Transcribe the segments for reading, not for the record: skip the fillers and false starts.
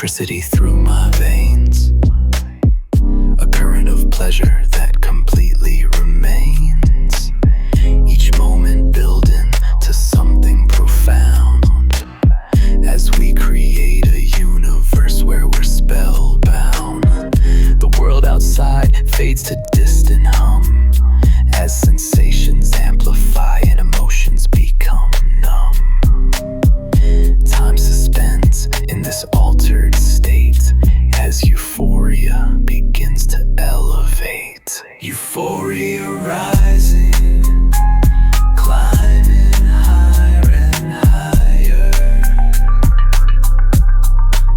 electricity through my veins, a current of pleasure that completely remains, each moment building to something profound, as we create a universe where we're spellbound. The world outside fades to distant hum, as sensations amplify and emotions become numb. Time suspends in this altered state as euphoria begins to elevate. Euphoria rising, climbing higher and higher.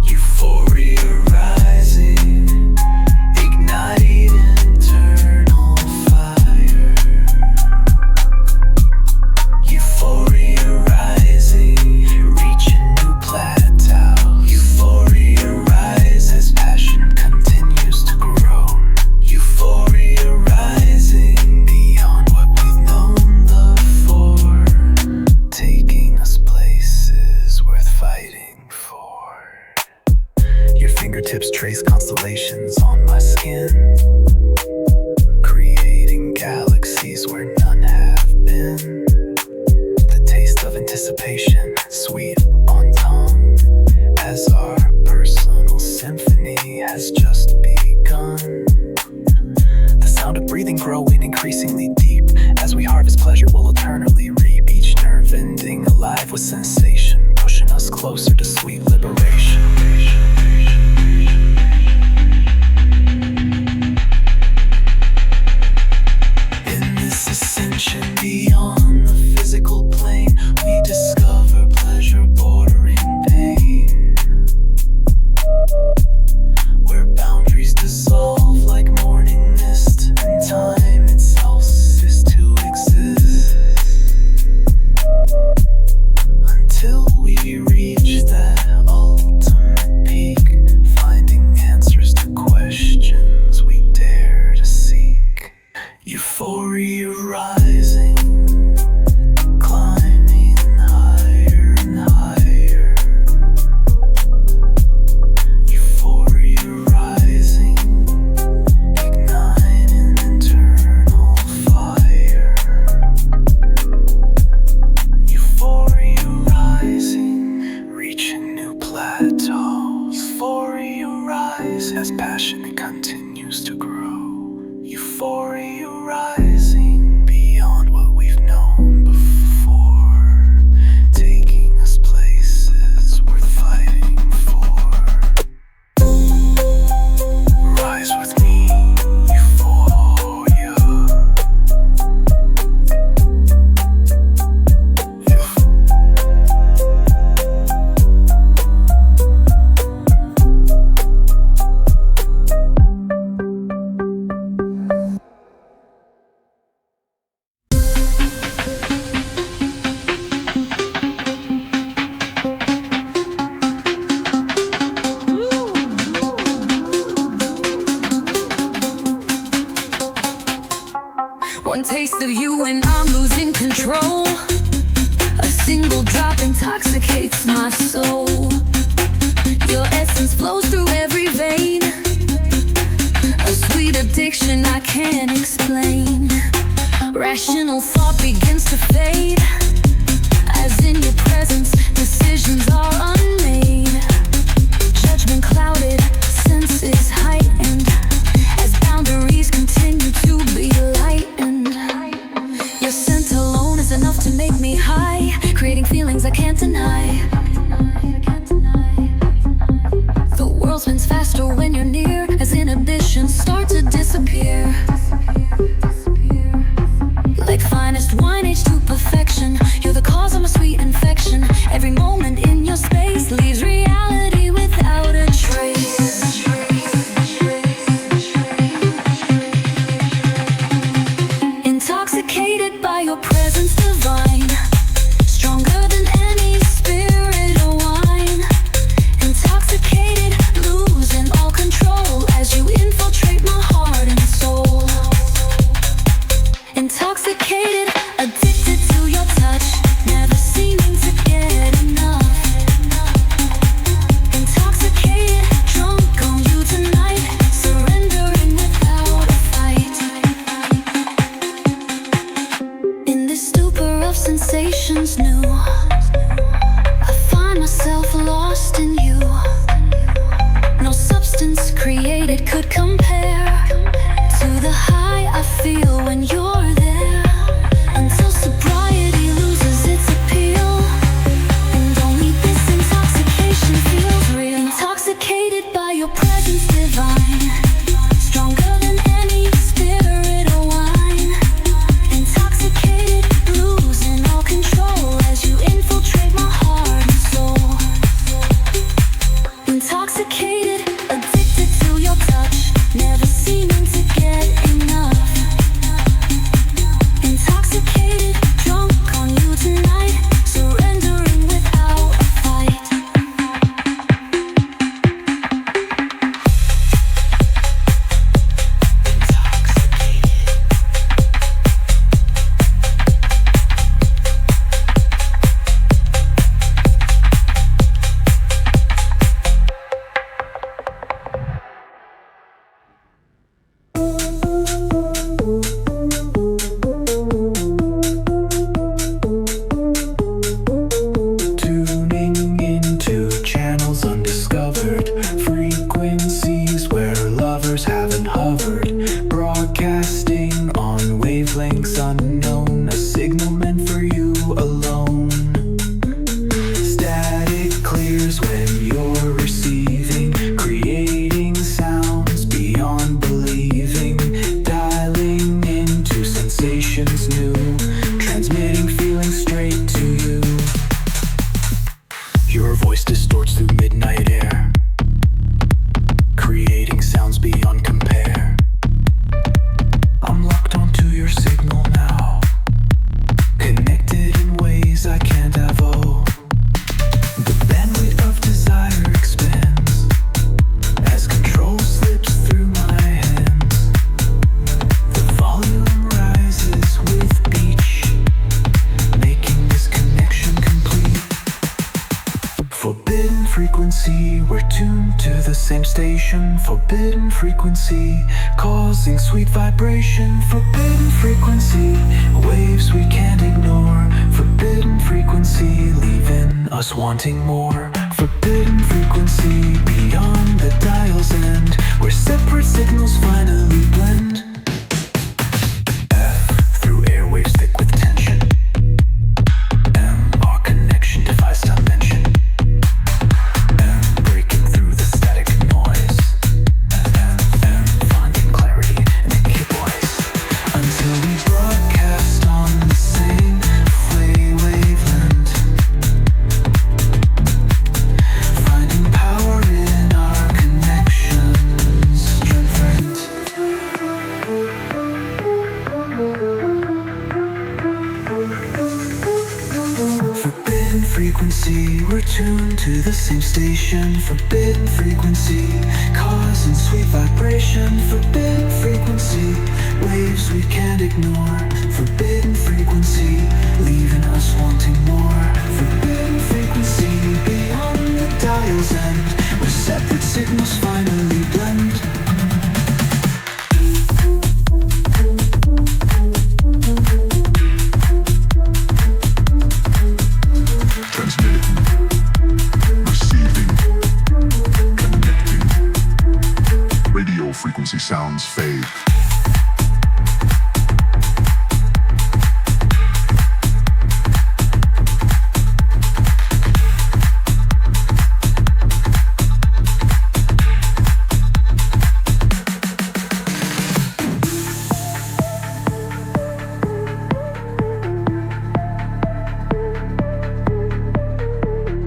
Euphoria rising, ignite internal fire. Euphoria rising, reach a new plateau. Euphoria rise as passion continues to grow. Euphoria rising beyond what we've known before, taking us places worth fighting for. Your fingertips trace constellations on my skin, creating galaxies where none have been. The taste of anticipation, sweet on tongue, as our personal symphony has just begun. The sound of breathing growing increasingly deep, as we harvest pleasure we'll eternally reap. Each nerve ending alive with sensation, pushing us closer to sweet liberation. In this ascension beyond the physical plane, we discover pleasure bordering pain, where boundaries dissolve like morning mist, and time itself ceases to exist, until we reach that ultimate peak, finding answers to questions we dare to seek. Euphoria rising, climbing higher and higher. Euphoria rising, igniting internal fire. Euphoria rising, reaching new plateau. Euphoria rise as passion continues to grow. Euphoria rising beyond what we've known before, taking us places worth fighting for. Rise with me, euphoria. One taste of you and I'm losing control. A single drop intoxicates my soul. Your essence flows through every vein, a sweet addiction I can't explain. Rational thought begins to fade, as in your presence decisions are unmade. Judgment clouded, senses heightened, as boundaries continue to be lightened. Your scent alone is enough to make me high, creating feelings I can't deny. The world spins faster when you're near, as inhibitions start to disappear. Like finest wine aged to perfection, you're the cause of my sweet infection. Every moment in your space leaves reality without a trace. Intoxicated by your presence divine, stronger than any spirit or wine. Intoxicated, losing all control as you infiltrate my heart and soul. same station, forbidden frequency, causing sweet vibration, forbidden frequency, waves we can't ignore, forbidden frequency, leaving us wanting more, forbidden frequency, beyond the dial's end, where separate signals finally blend. F through airwaves thick with tension. M, our connection defies dimension. M, breaking through the static noise. M, finding clarity in the key voice. Until we broadcast on the same wavelength. Finding power in our connections. Strengthened. Forbidden frequency, we're tuned to the same station. Forbidden frequency, causing sweet vibration. Forbidden frequency, waves we can't ignore. Forbidden frequency, leaving us wanting more. Forbidden frequency, beyond the dial's end, where separate signals finally blend. Frequency sounds fade.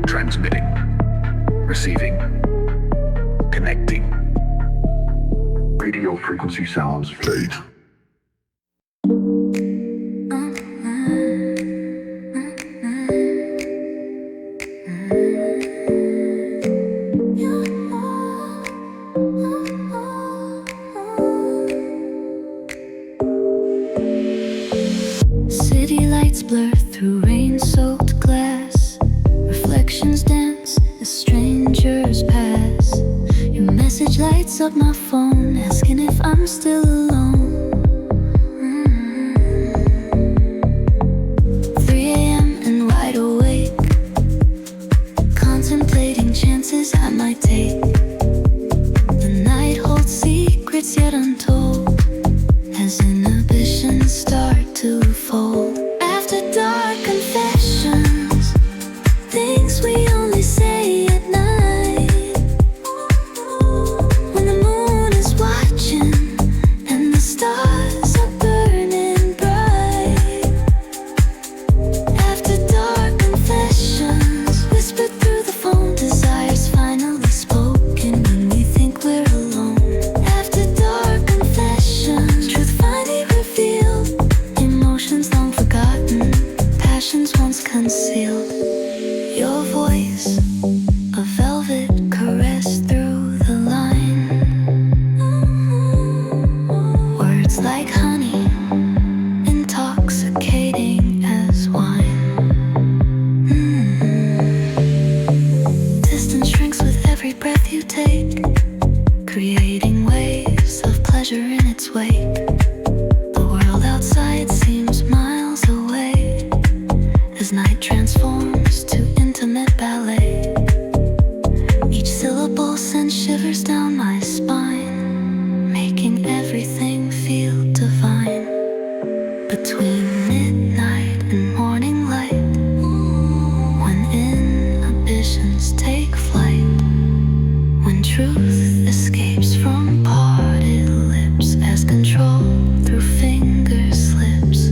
Transmitting, receiving, connecting. Radio frequency sounds fade. City lights blur through rain-soaked glass. Reflections dance as strangers pass. Your message lights up my phone, asking if I'm still alone. 3 a.m. and wide awake, contemplating chances I might take. The night holds secrets yet untold, as inhibitions start to fold. After dark confessions, things we only say at night. When the moon is watching and the stars are burning bright. After dark confessions, whispered through the phone, desires finally spoken when we think we're alone. After dark confessions, truth finally revealed, emotions long forgotten, passions once concealed. Your voice, a velvet caress through the line. Words like honey, intoxicating as wine. Distance shrinks with every breath you take, creating waves of pleasure in its wake. The world outside seems miles away, as night transforms to intimate ballet. Each syllable sends shivers down my spine, making everything feel divine. Between midnight and morning light, when inhibitions take flight, when truth escapes from parted lips, as control through fingers slips.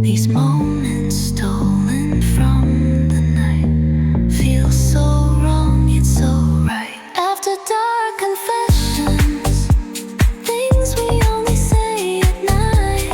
These moments stolen from the night feel so wrong, yet so right. After dark confessions, things we only say at night.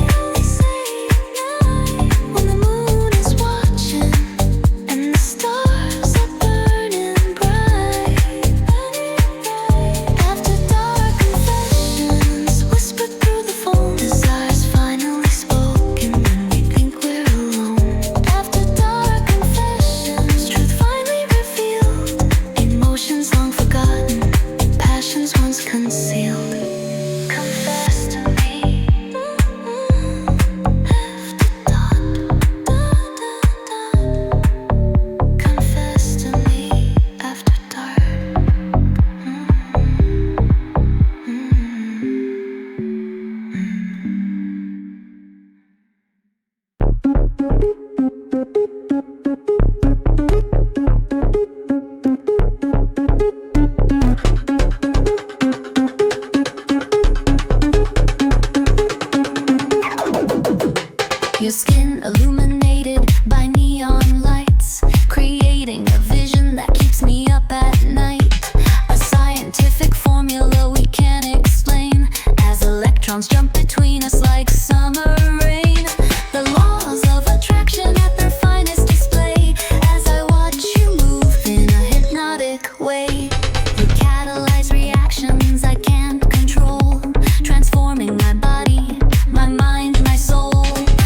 Your skin illuminated by neon lights, creating a vision that keeps me up at night. A scientific formula we can't explain, as electrons jump between us like summer rain. The laws of attraction at their finest display, as I watch you move in a hypnotic way. You catalyze reactions I can't control, transforming my body, my mind, my soul.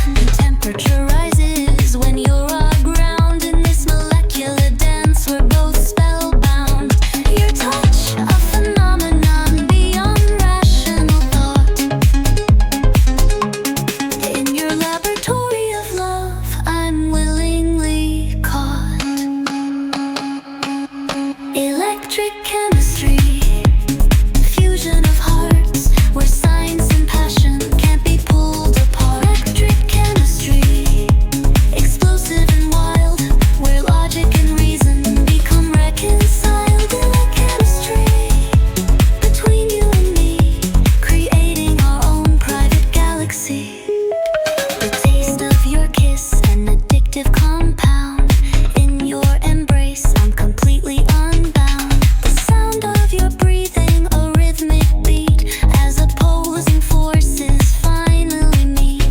The temperature rises when you're aground. In this molecular dance, we're both spellbound. Your touch, a phenomenon beyond rational thought. In your laboratory of love, I'm willingly caught. Electric chemistry, fusion of hearts, where science and passion can't be pulled apart. Electric chemistry, explosive and wild, where logic and reason become reconciled. Electric chemistry, between you and me, creating our own private galaxy. The taste of your kiss, an addictive compound. In your embrace, I'm completely unbound. The sound of your breathing, a rhythmic beat, as opposing forces finally meet.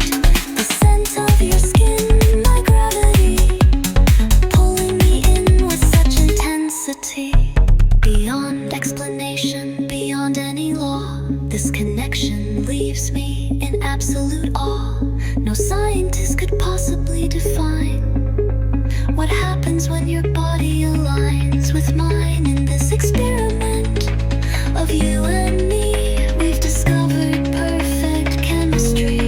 The scent of your skin, my gravity, pulling me in with such intensity. Beyond explanation, beyond any law, this connection leaves me in absolute awe. No scientist could possibly define what happens when your body aligns with mine. In this experiment of you and me, we've discovered perfect chemistry.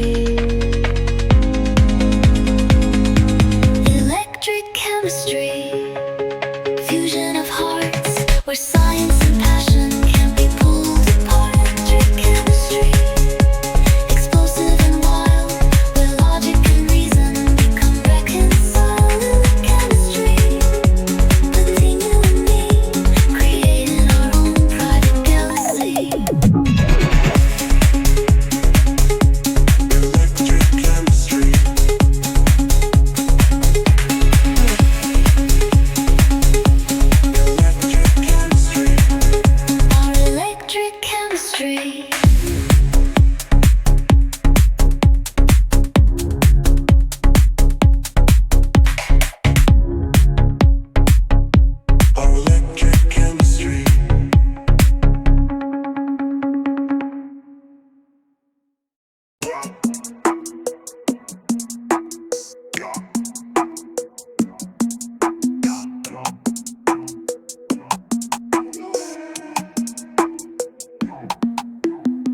Electric chemistry, fusion of hearts, where science and passion can't be pulled apart. Electric chemistry, explosive and wild, where logic and reason become reconciled. Electric chemistry, between you and me, creating our own private galaxy. Our electric chemistry.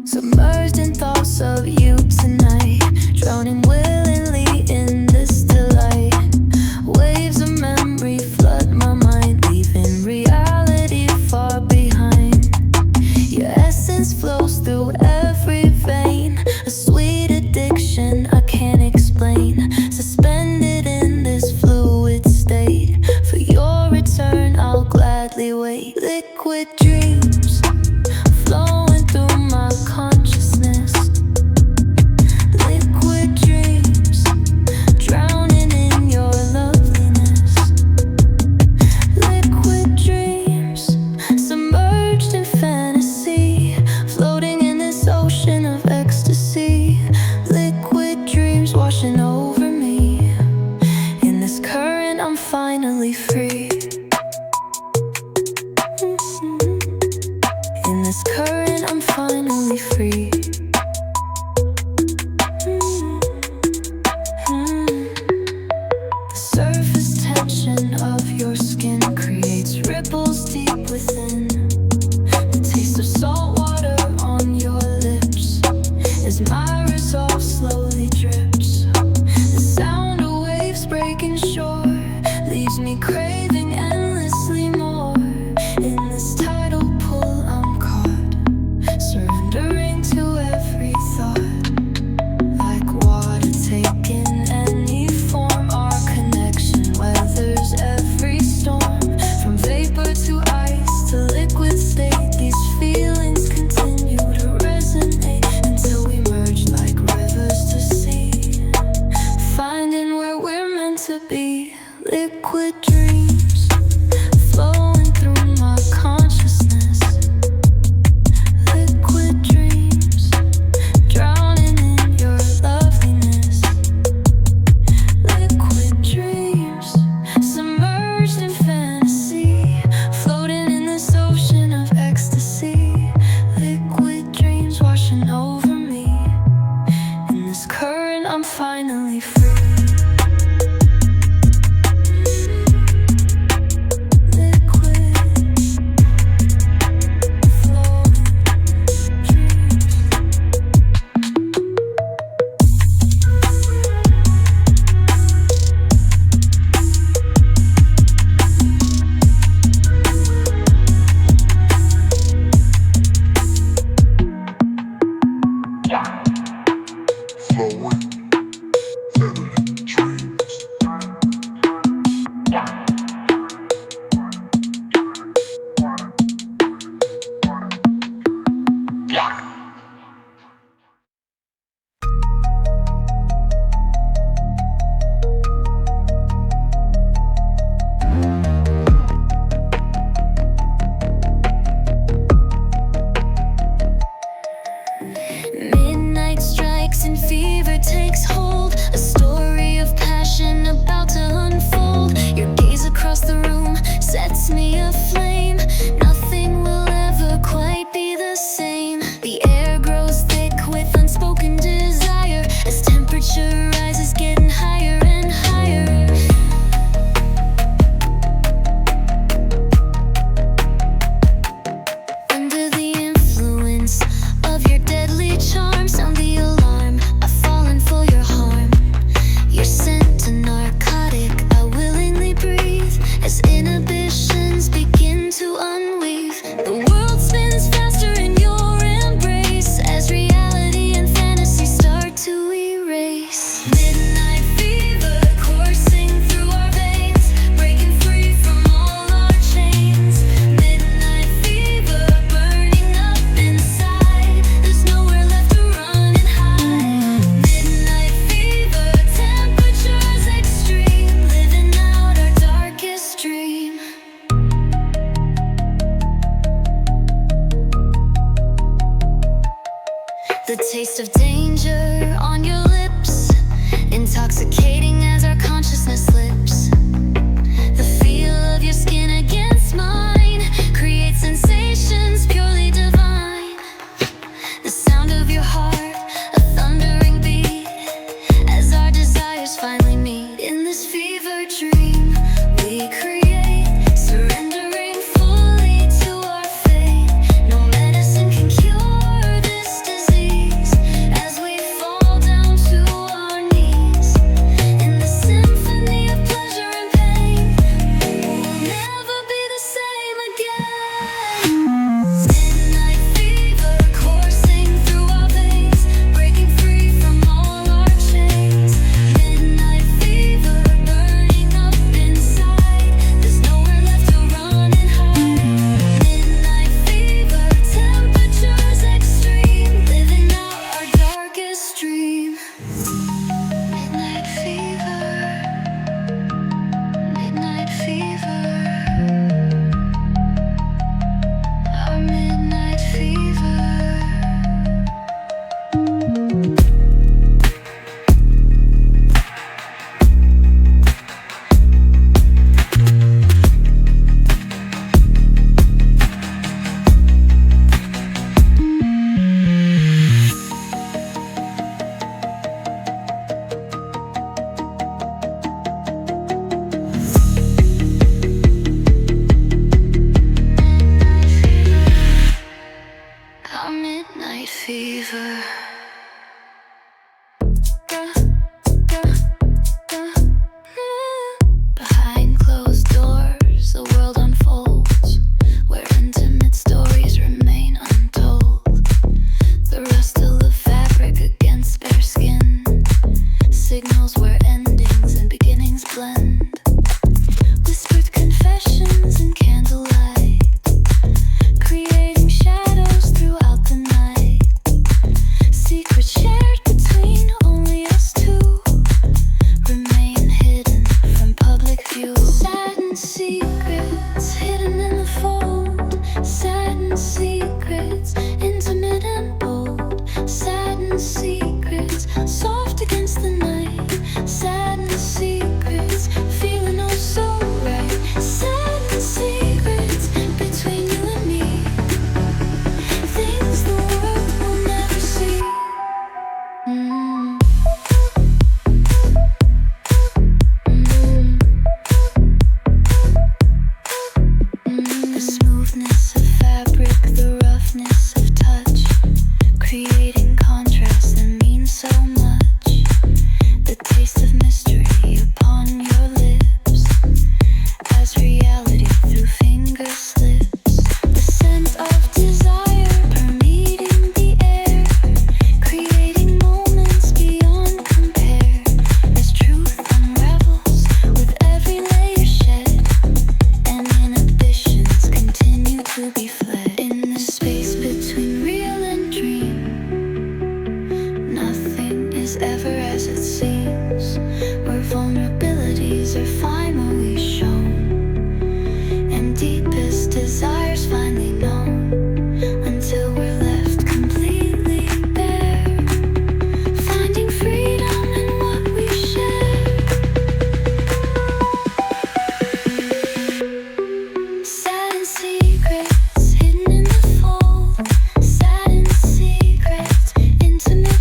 Submerged in thoughts of you tonight, drowning willingly in this delight. Waves of memory flood my mind, leaving reality far behind. Your essence flows through every vein, a sweet addiction I can't explain. Suspended in this fluid state, for your return I'll gladly wait. Liquid dreams flowing through my consciousness. Liquid dreams, drowning in your loveliness. Liquid dreams, submerged in fantasy, floating in this ocean of ecstasy. Liquid dreams washing over me. In this current, I'm finally free. In this current, I'm finally free. The surface tension of your skin creates ripples deep within. The taste of salt water on your lips as my resolve slowly drips. The sound of waves breaking shore leaves me craving endlessly more. In this tidal pull, I'm caught, surrendering to every thought. Like water taking any form, our connection weathers every storm. From vapor to ice to liquid state, these feelings continue to resonate until we merge like rivers to sea. Midnight strikes and fever takes hold. A story of passion about to unfold. Your gaze across the room sets me aflame. Nothing will ever quite be the same. The air grows thick with unspoken desire as temperature rises, getting higher and higher. Under the influence of your deadly charm, sound the alarm. I've fallen for your harm. Your scent a narcotic, I willingly breathe as inhibitions begin to unweave. The world spins faster in your embrace as reality and fantasy start to erase. Midnight fever coursing through our veins, breaking free from all our chains. Midnight fever burning up inside, there's nowhere left to run and hide. Midnight fever, temperatures extreme, living out our darkest dream. The taste of danger on your lips, intoxicating as our consciousness slips. The feel of your skin against mine creates sensations purely divine. The sound of your heart, a thundering beat, as our desires finally meet. In this fever dream we create, surrendering fully to our fate. No medicine can cure this disease as we fall down to our knees. In the symphony of pleasure and pain, we'll never be the same again. Midnight fever coursing through our veins, breaking free from all our chains. Midnight fever burning up inside, there's nowhere left to run and hide. Midnight fever, temperatures extreme, living out our darkest dream. Midnight fever, midnight fever, our midnight fever. Our midnight fever. Behind closed doors, the world unfolds, where intimate stories remain untold. The rust of the fabric against bare skin signals where endings and beginnings blend. Whispered confessions in candlelight, creating shadows throughout the night. Secrets shared between only us two remain hidden from public view. Satin secrets hidden in the fold. Satin secrets, intimate and bold. Satin secrets, soft against the night. Satin secrets, feeling oh so right. Satin secrets between you and me, things the world will never see. The smoothness of fabric, the roughness of touch, creating contrast that means so much. The taste of mystery upon your lips as reality through finger slips. The scent of desire permeating the air, creating moments beyond compare as truth unravels with every layer shed and inhibitions continue to be fled. In the space between real and dream, nothing is ever as it seems, where vulnerabilities are finally shown and deepest desires finally known, until we're left completely bare.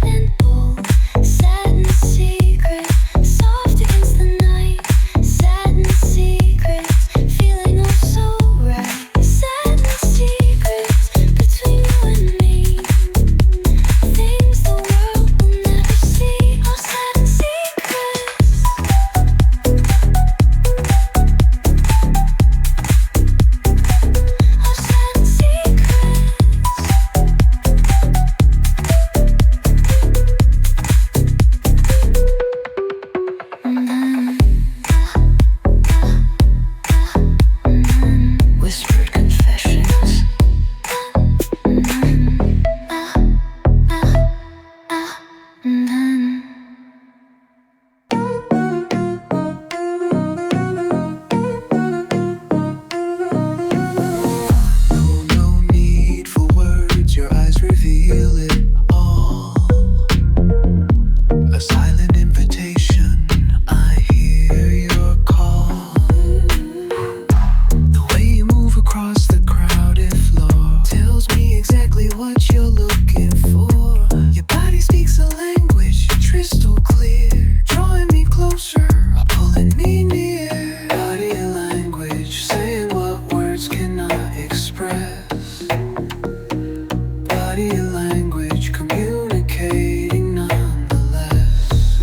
and bold. Satin secrets, soft against the night. Satin secrets, feeling oh so right. Satin secrets, between you and me. Things the world will never see. Oh, satin secrets. Oh, satin secrets. Whispered confessions. No need for words, your eyes reveal it all. A silent invitation, I hear your call. The way you move across the crowded floor tells me exactly what you're looking for. Your body speaks a language crystal clear, drawing me closer, pulling me near. Body language, saying what words cannot express. Body language, communicating nonetheless.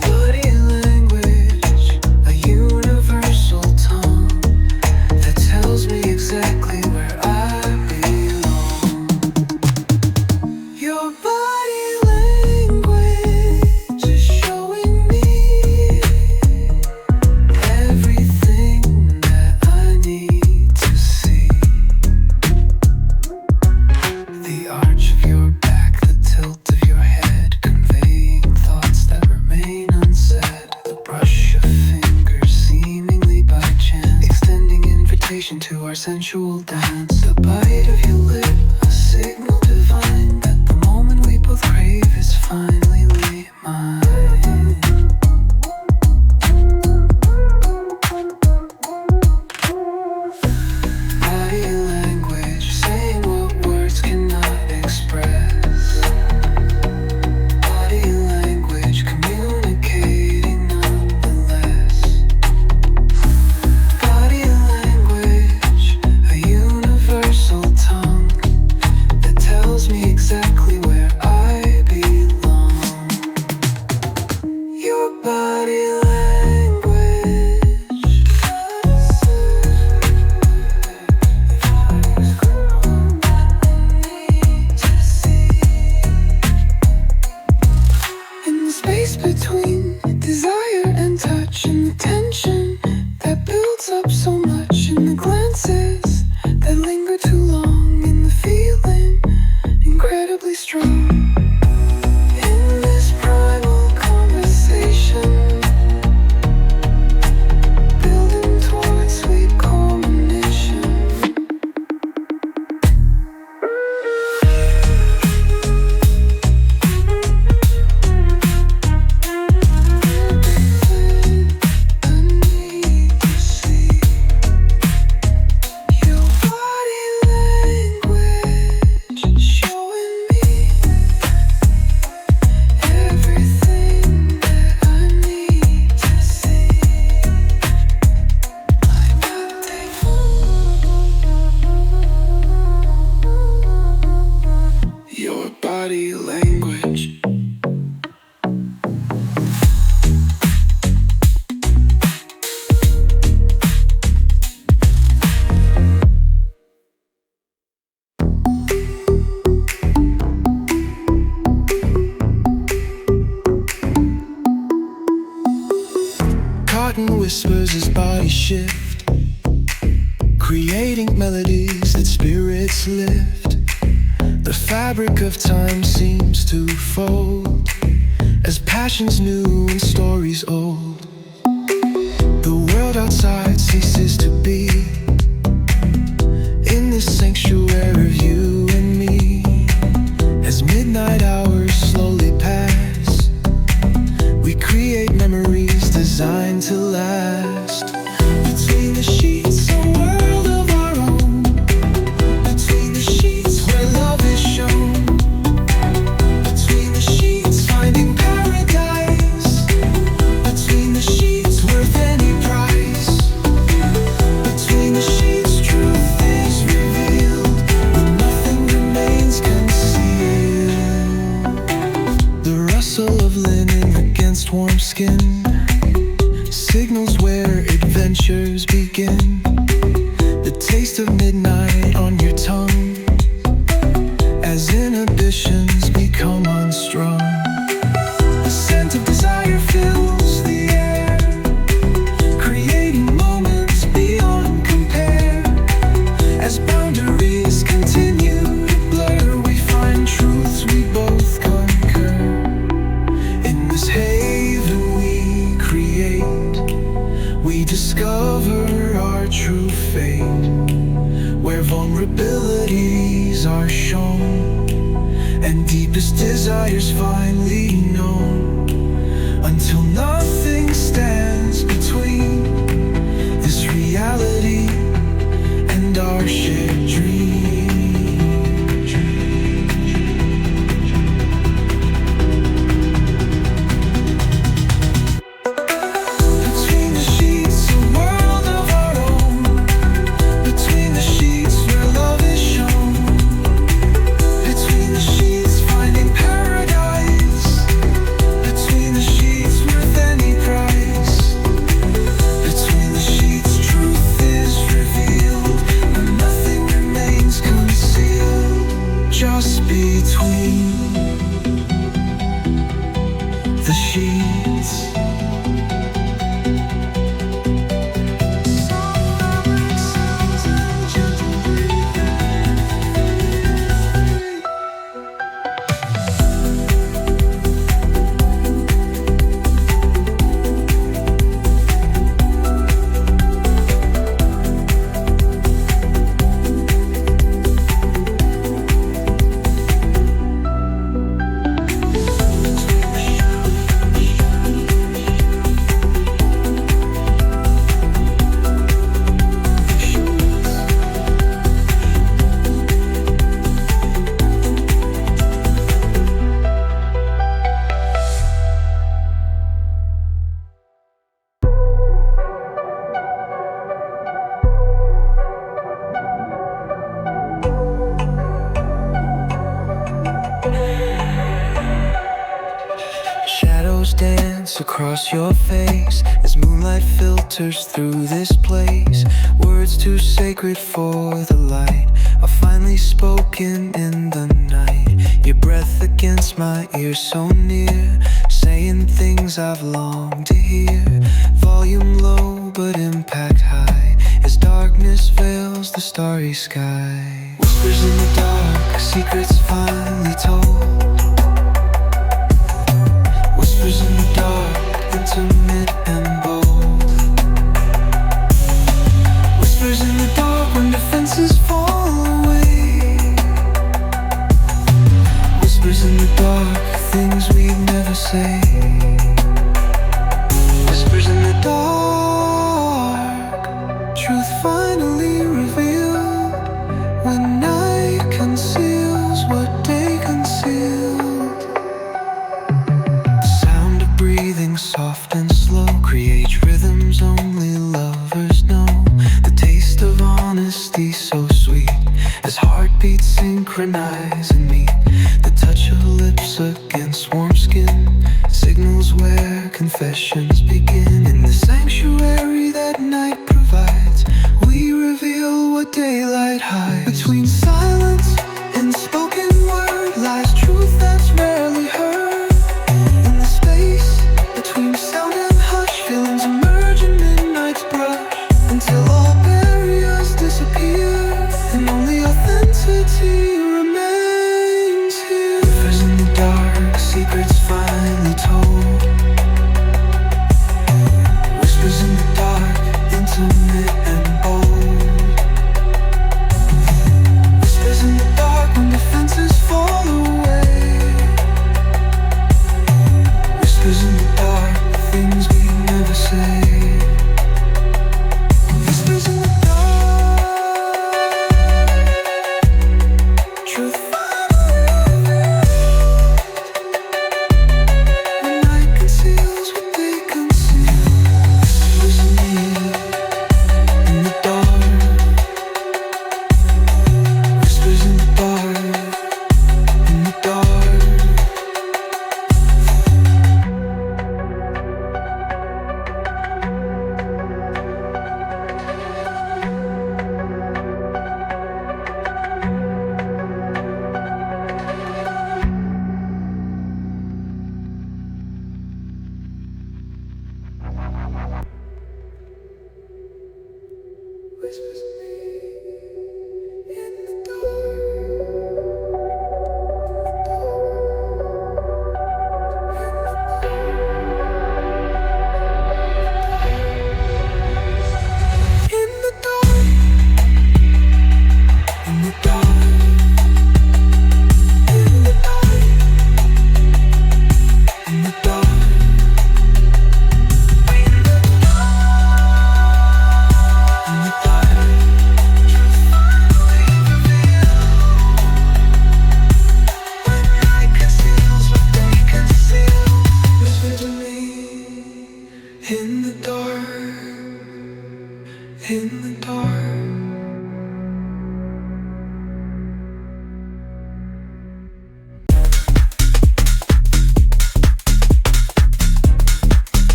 Body language, a universal tongue that tells me exactly where I belong. Your body language is showing me everything that I need to see. The arch of your back, the tilt of your head, conveying thoughts that remain unsaid. The brush of fingers, seemingly by chance, extending invitation to our sensual dance. The bite of your lip, a signal divine that the moment we both crave is finally mine. Body language, saying what words cannot express. Body language, communicating nonetheless. Body language, a universal tongue that tells me exactly where I belong. Your body language. In the space between desire and touch, and the tension that builds up so much, in the glances that linger too long, in the feeling incredibly strong. In this primal conversation, building towards sweet culmination. I need to see your body language, showing me everything that I need to see. I meditate. Your body language. Cotton whispers his body shift, creating melodies that spirits lift. The fabric of time seems to fold as passions new and stories old. The world outside ceases to be in this sanctuary of you and me. As midnight hours slowly pass, we create memories designed to last. Between the sheets, a world of our own. Between the sheets, where love is shown. skin, signals where adventures begin. The taste of midnight on your tongue, as inhibitions become unstrung. The scent of desire fills the air, creating moments beyond compare. As boundaries continue to blur, we find truths we both concur. In this haven we create, we discover our true fate, where vulnerabilities are shown and deepest desires finally known, until nothing stands between this reality and our shared dream. Between the sheets, a world of our own. Between the sheets, where love is shown. Between the sheets, finding paradise. Between the sheets, worth any price. Between the sheets, truth is revealed, and nothing remains concealed. Just between the sheets. Shadows dance across your face as moonlight filters through this place. Words too sacred for the light are finally spoken in the night. Your breath against my ear so near, saying things I've longed to hear. Volume low but impact high, as darkness veils the starry sky. Whispers in the dark, secrets finally told. Whispers in the dark, intimate and bold. Whispers in the dark when defenses fall away. Whispers in the dark, things we'd never say. Whispers in the dark, truth finally revealed, when night conceals what day concealed. Breathing soft and slow creates rhythms only lovers know. The taste of honesty so sweet, as heartbeats synchronize and meet. The touch of lips against warm skin signals where confessions begin. In the sanctuary that night provides, we reveal what daylight hides. Between silence and spoken word lies truth that's rarely heard. Between sound and hush, feelings emerge in midnight's brush, until all barriers disappear and only authenticity remains here. Rivers in the dark, secrets finally told.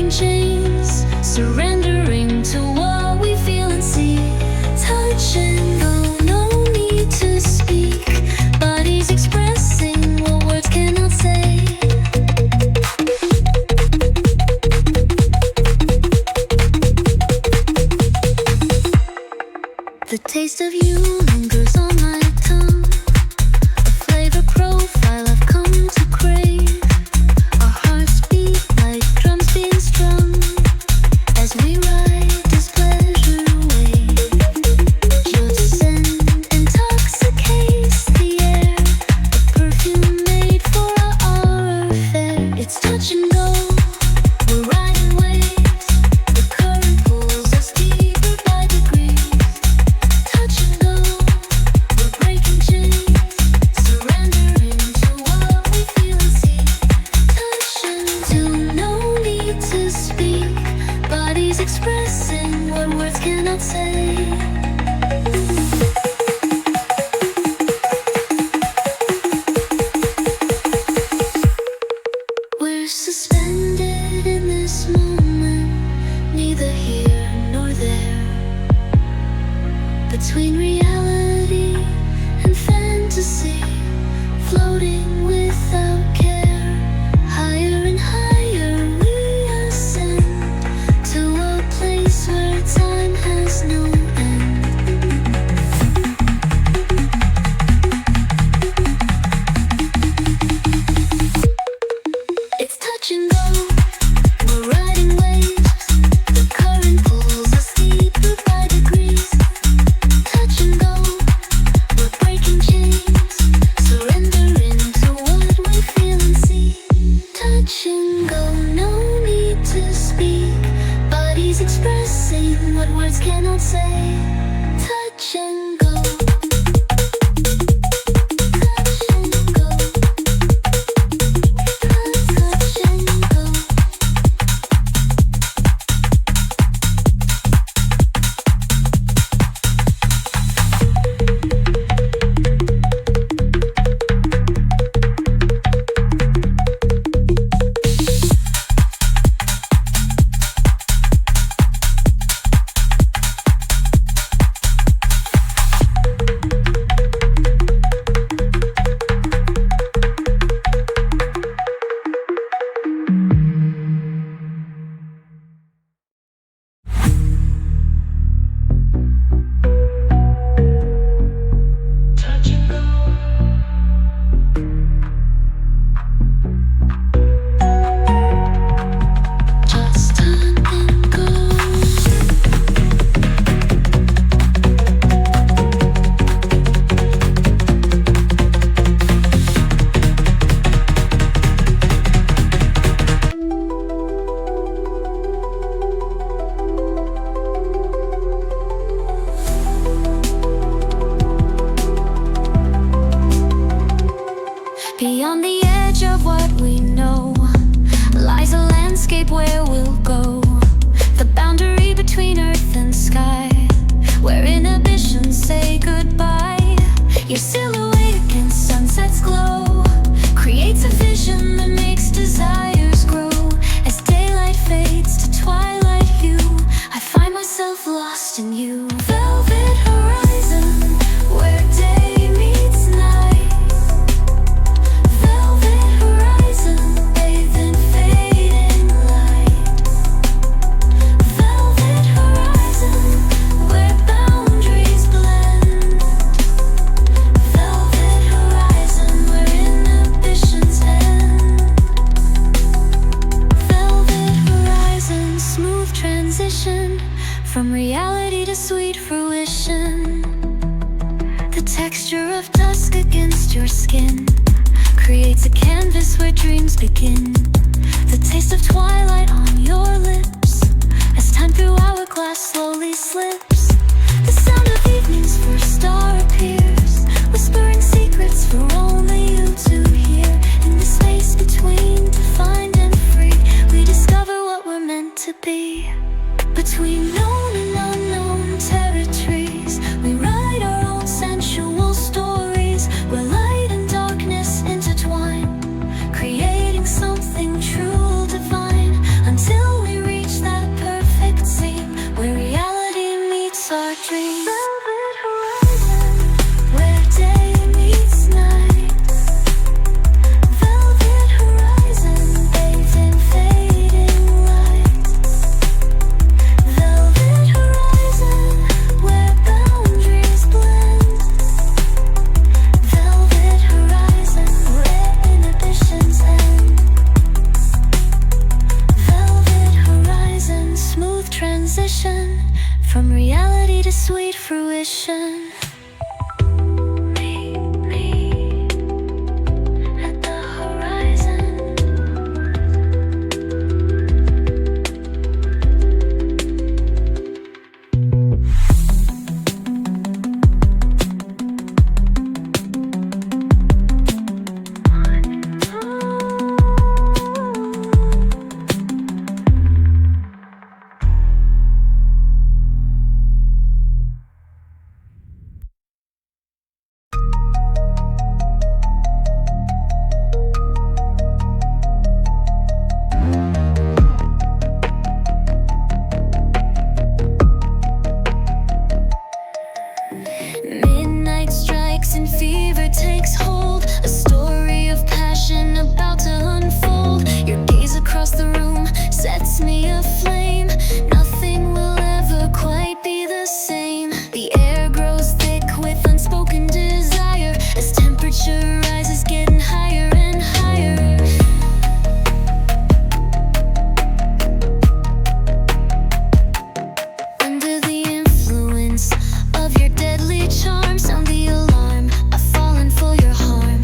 breaking chains, surrendering to what we feel and see. Touch and go, no need to speak. Bodies expressing what words cannot say. The taste of you lingers on my tongue, a flavor profile I've come to crave. Our hearts beat like drums being strung as we ride this pleasure away. Your descent intoxicates the air, a perfume made for our affair. It's touch and go, we're riding waves, the current pulls us deeper by degrees. Touch and go, we're breaking chains, surrendering to what we feel and see. Touch and do, no need to speak. Bodies expressing what words cannot say. We're suspended in this moment, neither here nor there, between reality and fantasy, floating without care. Higher and higher we ascend to a place where time has no end. It's touch and go, we're riding waves, the current pulls us deeper by degrees. Touch and go, we're breaking chains, surrendering to what we feel and see. Touch and go, no need to speak. Bodies expressing what words cannot say. Touch and go. Touch and go. Touch and go. Touch and go. Just turn and go. Beyond the edge of what we know lies a landscape where we'll go. The boundary between earth and sky, where inhibitions say goodbye. Your silhouette against sunset's glow creates a vision that makes desires grow. As daylight fades to twilight hue, I find myself lost in you. Velvet horizon, where day meets night. Velvet horizon, bathed in fading light. Velvet horizon, where boundaries blend. Velvet horizon, where inhibitions end. Velvet horizon, smooth transition from reality to sweet fruition. The texture of dusk against your skin creates a canvas where dreams begin. The taste of twilight on your lips as time through hourglass slowly slips. The sound of evening's first star appears, whispering secrets for only you to hear. In the space between defined and free, we discover what we're meant to be. Between known and unknown territories, we write our own sensual stories, where light and darkness intertwine, creating something true divine, until we mission, from reality to sweet fruition. Meet me at the horizon. Midnight strikes and fever takes hold, a story of passion about to unfold. Your gaze across the room sets me aflame. Nothing will ever quite be the same. The air grows thick with unspoken desire as temperature rises, getting higher and higher. Under the influence of your deadly charm, sound the alarm. I've fallen for your harm.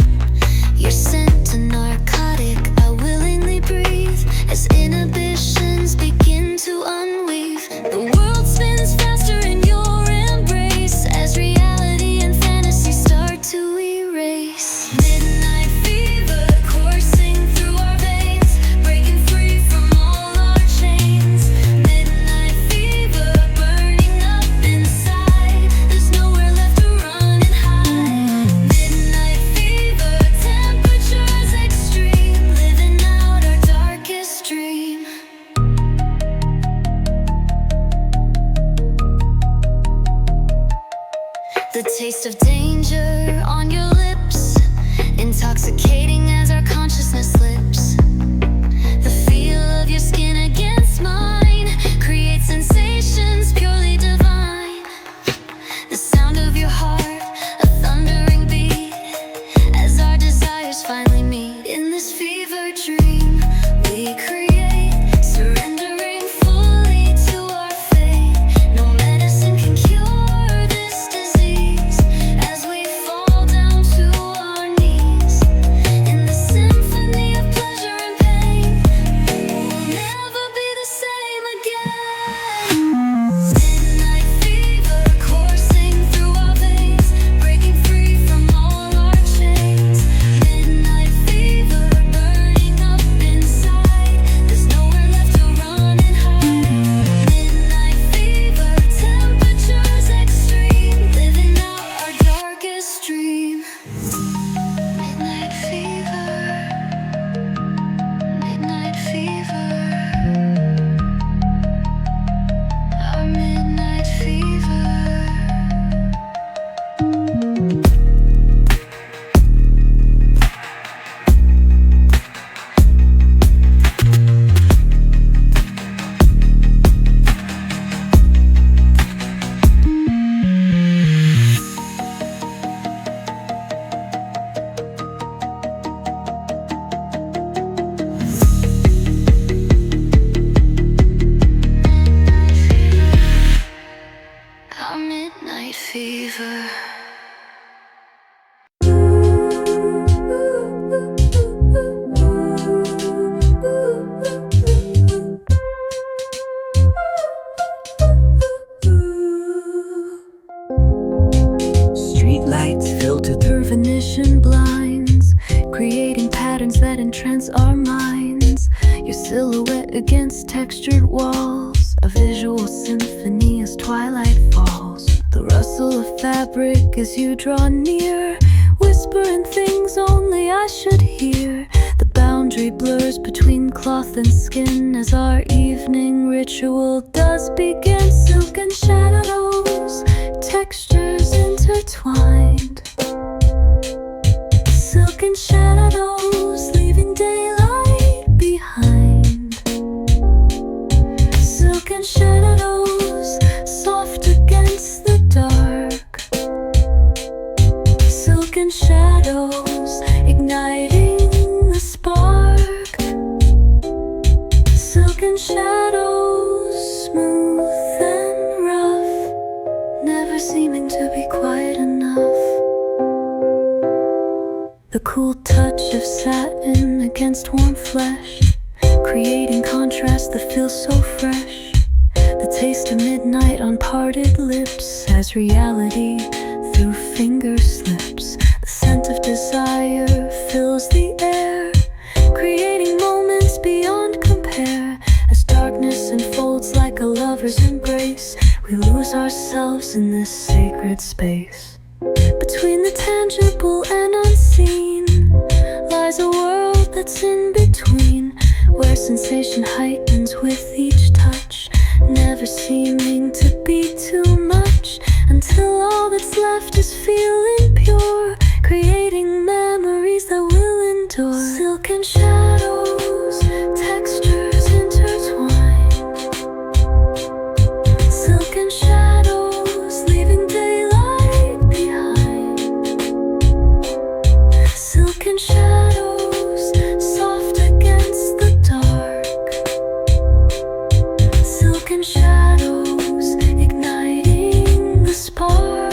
Your scent a narcotic, I willingly breathe as inhibitions begin to unweave. The world spins faster in your embrace as reality and fantasy start to erase. Midnight fever coursing through our veins, breaking free from all our chains. Midnight fever burning up inside, there's nowhere left to run and hide. Midnight fever, temperatures extreme, living out our darkest dream. The taste of danger on your lips, intoxicating as our consciousness slips. The feel of your skin against mine creates sensations purely divine. The sound of your heart, a thundering beat, as our desires finally meet. In this fever dream we create, surrendering fully to our fate. No medicine can cure this disease as we fall down to our knees. In the symphony of pleasure and pain, we'll never be the same again. Midnight fever coursing through our veins, breaking free from all our chains. Midnight fever burning up inside, there's nowhere left to run and hide. Midnight fever, temperatures extreme, living out our darkest dream. Midnight fever, midnight fever, our midnight fever. Our midnight fever. Streetlights filtered through Venetian blinds, creating patterns that entrance our minds. Your silhouette against textured walls, a visual symphony as twilight falls. The rustle of fabric as you draw near, whispering things only I should hear. The boundary blurs between cloth and skin as our evening ritual does begin. Silken shadows, textures intertwined. Silken shadows leaving daylight behind. Silken shadows soft against the dark. Silken shadows igniting the spark. Silken shadows smooth feels so fresh. The taste of midnight on parted lips as reality through finger slips. The scent of desire fills the air, creating moments beyond compare. As darkness unfolds like a lover's embrace, we lose ourselves in this sacred space. Between the tangible and unseen lies a world that's in between, where sensation heightens with each touch, never seeming to be too much, until all that's left is feeling pure, creating memories that will endure. Silken shadows, textures intertwined. Silken shadows, leaving daylight behind. Silken shadows, soft against the dark. Silken shadows, igniting the spark.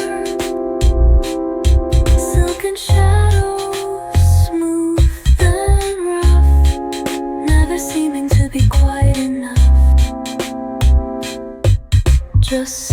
Silken shadows, smooth and rough, never seeming to be quite enough. Just